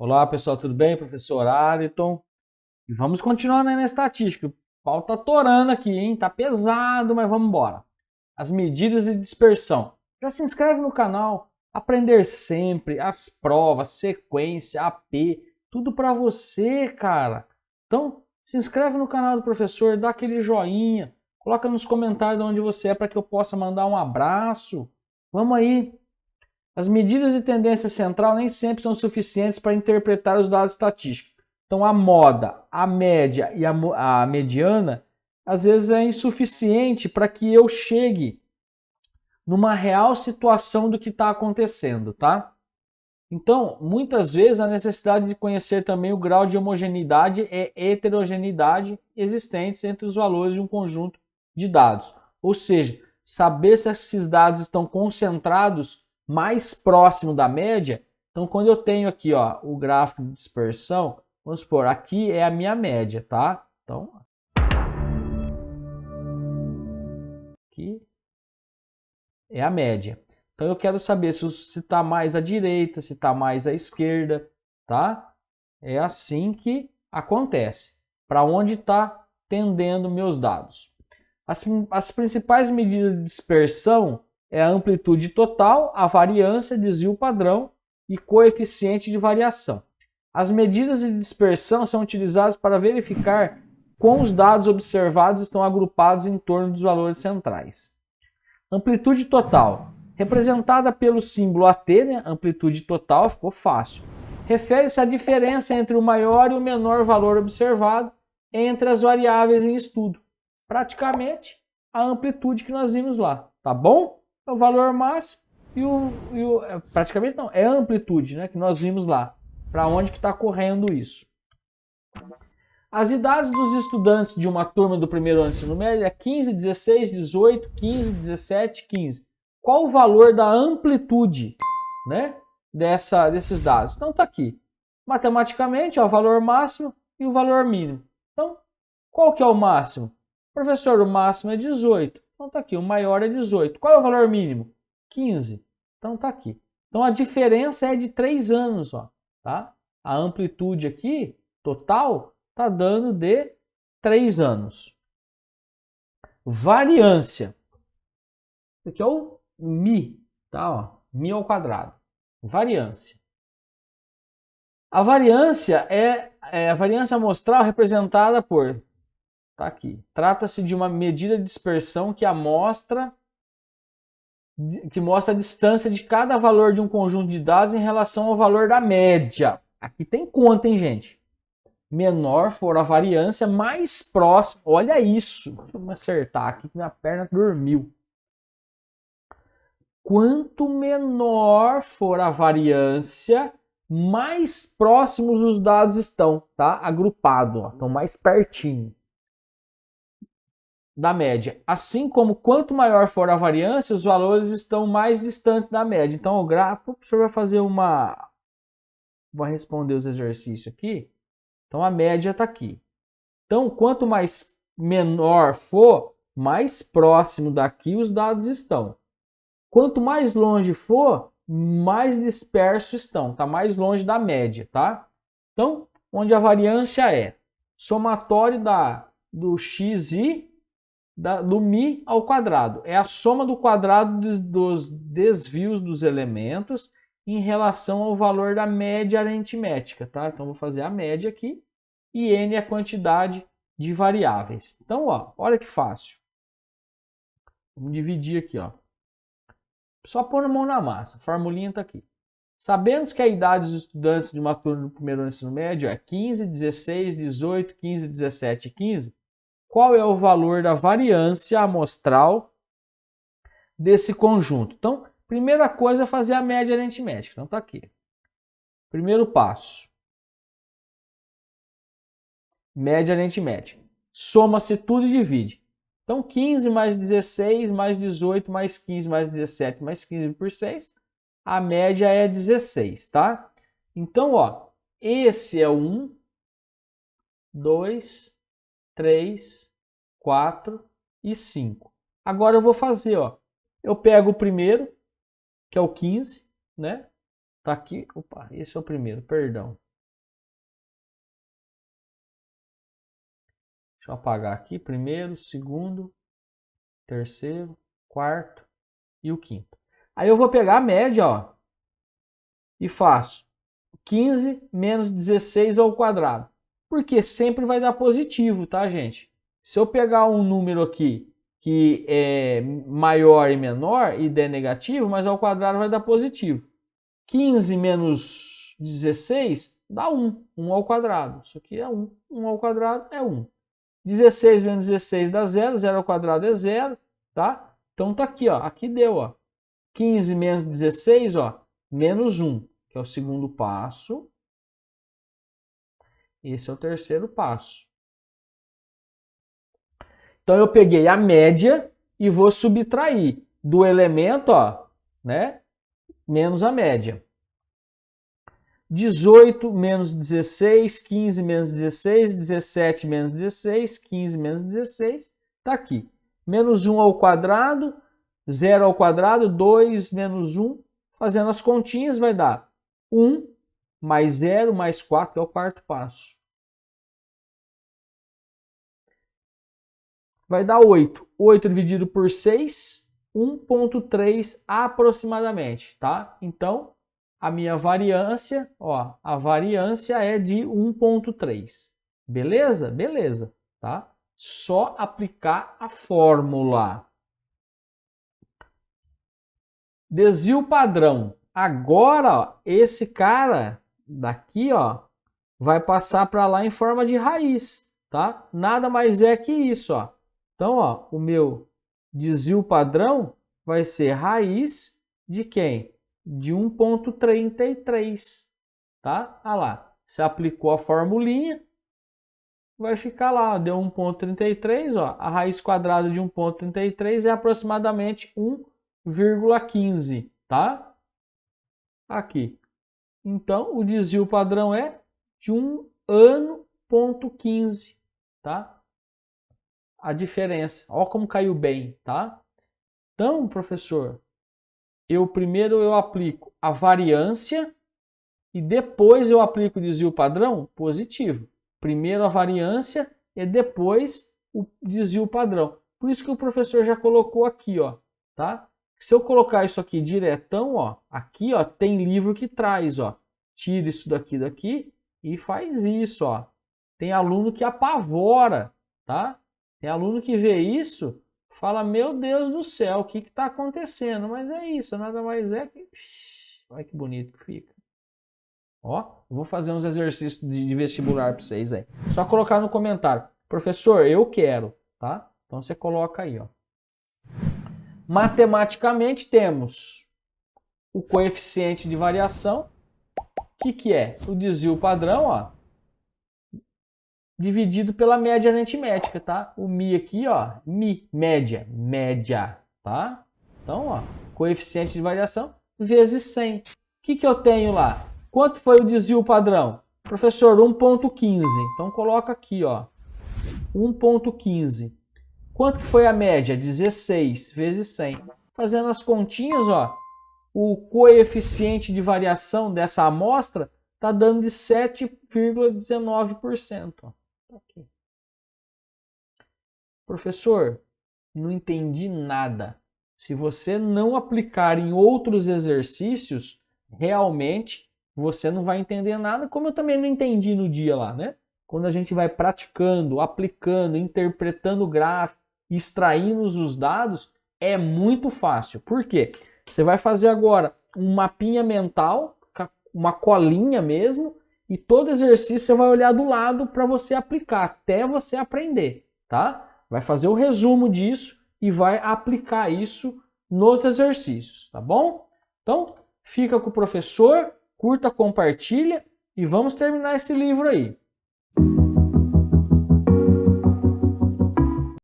Olá pessoal, tudo bem? Professor Ariton. E vamos continuar na estatística. O pau tá torando aqui, hein? Tá pesado, mas vamos embora. As medidas de dispersão. Já se inscreve no canal. Aprender sempre, as provas, sequência, AP, tudo para você, cara. Então, se inscreve no canal do professor, dá aquele joinha, coloca nos comentários de onde você é para que eu possa mandar um abraço. Vamos aí. As medidas de tendência central nem sempre são suficientes para interpretar os dados estatísticos. Então, a moda, a média e a mediana, às vezes é insuficiente para que eu chegue numa real situação do que está acontecendo, tá? Então, muitas vezes a necessidade de conhecer também o grau de homogeneidade e heterogeneidade existentes entre os valores de um conjunto de dados. Ou seja, saber se esses dados estão concentrados mais próximo da média. Então, quando eu tenho aqui o gráfico de dispersão, vamos supor, aqui é a minha média, tá? Então, aqui é a média. Então, eu quero saber se está mais à direita, se está mais à esquerda, tá? É assim que acontece. Para onde está tendendo meus dados? As principais medidas de dispersão é a amplitude total, a variância, desvio padrão e coeficiente de variação. As medidas de dispersão são utilizadas para verificar como os dados observados estão agrupados em torno dos valores centrais. Amplitude total, representada pelo símbolo AT, né? Amplitude total, ficou fácil. Refere-se à diferença entre o maior e o menor valor observado entre as variáveis em estudo. Praticamente a amplitude que nós vimos lá, tá bom? É o valor máximo praticamente não, é a amplitude, né, que nós vimos lá. Para onde que está correndo isso? As idades dos estudantes de uma turma do primeiro ano de ensino médio é 15, 16, 18, 15, 17, 15. Qual o valor da amplitude, né, desses dados? Então está aqui. Matematicamente, o valor máximo e o valor mínimo. Então, qual que é o máximo? Professor, o máximo é 18. Então está aqui, o maior é 18. Qual é o valor mínimo? 15. Então está aqui. Então a diferença é de 3 anos, ó, tá? A amplitude aqui, total, está dando de 3 anos. Variância. Aqui é o Mi, tá? Ó, Mi ao quadrado. Variância. A variância é a variância amostral representada por... Tá aqui. Trata-se de uma medida de dispersão que mostra a distância de cada valor de um conjunto de dados em relação ao valor da média. Aqui tem conta, hein, gente? Menor for a variância, mais próximo. Olha isso. Deixa eu me acertar aqui que minha perna dormiu. Quanto menor for a variância, mais próximos os dados estão, tá? Agrupado, ó, estão mais pertinho da média. Assim como quanto maior for a variância, os valores estão mais distantes da média. Então o gráfico, o professor vai fazer vou responder os exercícios aqui. Então a média está aqui. Então quanto mais menor for, mais próximo daqui os dados estão. Quanto mais longe for, mais dispersos estão. Está mais longe da média, tá? Então, onde a variância é somatório do xi do Mi ao quadrado. É a soma do quadrado dos desvios dos elementos em relação ao valor da média aritmética, tá? Então, vou fazer a média aqui e N é a quantidade de variáveis. Então, ó, olha que fácil. Vamos dividir aqui, ó. Só pôr a mão na massa. A formulinha está aqui. Sabendo que a idade dos estudantes de uma turma do primeiro ano do ensino médio é 15, 16, 18, 15, 17 e 15, qual é o valor da variância amostral desse conjunto? Então, primeira coisa é fazer a média aritmética. Então, está aqui. Primeiro passo. Média aritmética. Soma-se tudo e divide. Então, 15 mais 16 mais 18 mais 15 mais 17 mais 15 por 6, a média é 16, tá? Então, ó, esse é 1, 2, 3, 4 e 5. Agora eu vou fazer, ó, eu pego o primeiro, que é o 15, né? Tá aqui, opa, esse é o primeiro, perdão. Deixa eu apagar aqui. Primeiro, segundo, terceiro, quarto e o quinto. Aí eu vou pegar a média, ó, e faço 15 menos 16 ao quadrado. Porque sempre vai dar positivo, tá, gente? Se eu pegar um número aqui que é maior e menor e der negativo, mas ao quadrado vai dar positivo. 15 menos 16 dá 1. 1 ao quadrado. Isso aqui é 1. 1 ao quadrado é 1. 16 menos 16 dá 0. 0 ao quadrado é 0. Tá? Então tá aqui, ó. Aqui deu, ó. 15 menos 16, ó. Menos 1, que é o segundo passo. Esse é o terceiro passo. Então eu peguei a média e vou subtrair do elemento, ó, né, menos a média. 18 menos 16, 15 menos 16, 17 menos 16, 15 menos 16, tá aqui. Menos 1 ao quadrado, 0 ao quadrado, 2 menos 1, fazendo as continhas vai dar 1 mais 0 mais 4, que é o quarto passo. Vai dar 8. 8 dividido por 6, 1,3 aproximadamente, tá? Então, a minha variância, ó, a variância é de 1,3. Beleza? Beleza, tá? Só aplicar a fórmula. Desvio padrão. Agora, ó, esse cara daqui, ó, vai passar para lá em forma de raiz, tá? Nada mais é que isso, ó. Então, ó, o meu desvio padrão vai ser raiz de quem? De 1,33, tá? Olha lá, você aplicou a formulinha, vai ficar lá, ó, deu 1,33, ó. A raiz quadrada de 1,33 é aproximadamente 1,15, tá? Aqui. Então, o desvio padrão é de 1 ano,15, tá? A diferença. Olha como caiu bem, tá? Então, professor, primeiro eu aplico a variância e depois eu aplico o desvio padrão positivo. Primeiro a variância e depois o desvio padrão. Por isso que o professor já colocou aqui, ó, tá? Se eu colocar isso aqui diretão, ó, aqui, ó, tem livro que traz, ó. Tira isso daqui e faz isso, ó. Tem aluno que apavora, tá? Tem aluno que vê isso, fala, meu Deus do céu, o que está acontecendo? Mas é isso, nada mais é que... Olha que bonito que fica. Ó, vou fazer uns exercícios de vestibular para vocês aí. Só colocar no comentário, professor, eu quero, tá? Então você coloca aí, ó. Matematicamente temos o coeficiente de variação, que é o desvio padrão, ó, dividido pela média aritmética, tá? O mi aqui, ó, média, tá? Então, ó, coeficiente de variação vezes 100. O que eu tenho lá? Quanto foi o desvio padrão? Professor, 1,15. Então, coloca aqui, ó, 1,15. Quanto que foi a média? 16 vezes 100. Fazendo as continhas, ó, o coeficiente de variação dessa amostra está dando de 7,19%. Aqui. Professor, não entendi nada. Se você não aplicar em outros exercícios, realmente você não vai entender nada, como eu também não entendi no dia lá, né? Quando a gente vai praticando, aplicando, interpretando o gráfico, extraindo os dados, é muito fácil. Por quê? Você vai fazer agora um mapinha mental, uma colinha mesmo, e todo exercício você vai olhar do lado para você aplicar, até você aprender, tá? Vai fazer o resumo disso e vai aplicar isso nos exercícios, tá bom? Então, fica com o professor, curta, compartilha e vamos terminar esse livro aí.